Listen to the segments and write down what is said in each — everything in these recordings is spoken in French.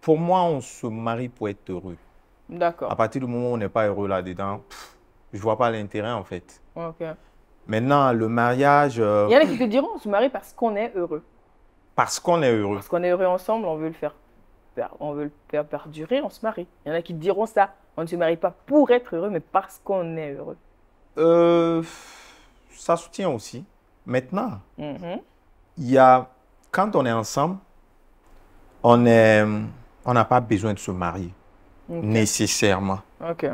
pour moi, on se marie pour être heureux. À D'accord. partir du moment où on n'est pas heureux là-dedans, je ne vois pas l'intérêt en fait. Ok. Maintenant, le mariage, Il y en a qui te diront on se marie parce qu'on est heureux. parce qu'on est heureux. Parce qu'on est heureux ensemble, on veut le faire, on veut le faire perdurer, on se marie. Il y en a qui te diront ça. On ne se marie pas pour être heureux, mais parce qu'on est heureux. Euh, Ça soutient aussi. Maintenant, Mhm. il y a, quand on est ensemble, on est, on n'a pas besoin de se marier Ok. nécessairement. Ok.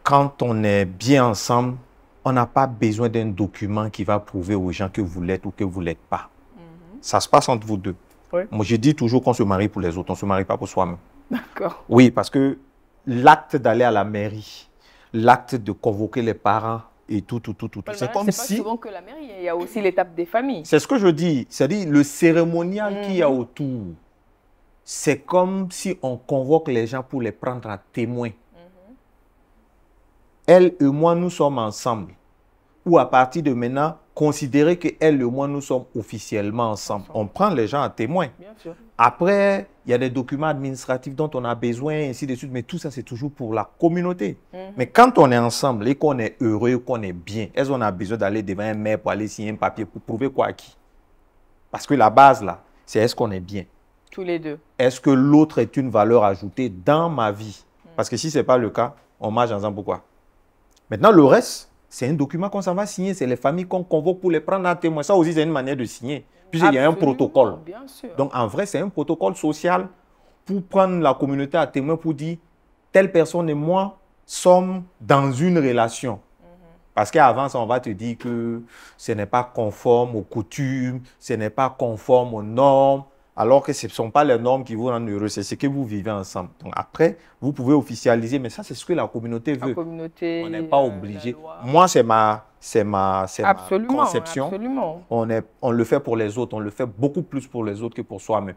Quand on est bien ensemble, on n'a pas besoin d'un document qui va prouver aux gens que vous l'êtes ou que vous ne l'êtes pas. Mhm. Ça se passe entre vous deux. Oui. Moi, je dis toujours qu'on se marie pour les autres, on ne se marie pas pour soi-même. D'accord. Oui, parce que l'acte d'aller à la mairie, l'acte de convoquer les parents et tout, Le c'est mariage, comme c'est pas si, souvent que la mairie. Il y a aussi l'étape des familles. c'est ce que je dis, c'est-à-dire le cérémonial qu'il y a Mhm. autour, c'est comme si on convoque les gens pour les prendre à témoin. Mhm. Elle et moi, nous sommes ensemble. Ou à partir de maintenant, considérer que elle et moi, nous sommes officiellement ensemble. Ensemble. On prend les gens à témoin. Bien sûr. Après, il y a des documents administratifs dont on a besoin, ainsi de suite, mais tout ça, c'est toujours pour la communauté. Mhm. Mais quand on est ensemble et qu'on est heureux, qu'on est bien, est-ce qu'on a besoin d'aller devant un maire pour aller signer un papier pour prouver quoi à qui? Parce que la base, là, c'est est-ce qu'on est bien? Tous les deux. Est-ce que l'autre est une valeur ajoutée dans ma vie? Parce que si ce n'est pas le cas, on marche ensemble pourquoi? Maintenant, le reste, c'est un document qu'on s'en va signer. C'est les familles qu'on convoque pour les prendre à témoin. Ça aussi, c'est une manière de signer. Puisqu'il y a un protocole. Absolument, bien sûr. Donc, en vrai, c'est un protocole social pour prendre la communauté à témoin pour dire telle personne et moi sommes dans une relation. Parce qu'avant ça, on va te dire que ce n'est pas conforme aux coutumes, ce n'est pas conforme aux normes, alors que ce ne sont pas les normes qui vous rendent heureux, c'est ce que vous vivez ensemble. Donc après, vous pouvez officialiser, mais ça, c'est ce que la communauté La veut. On n'est communauté, pas la obligé. loi. Moi, c'est ma Absolument, conception. absolument. On le fait pour les autres, on le fait beaucoup plus pour les autres que pour soi-même.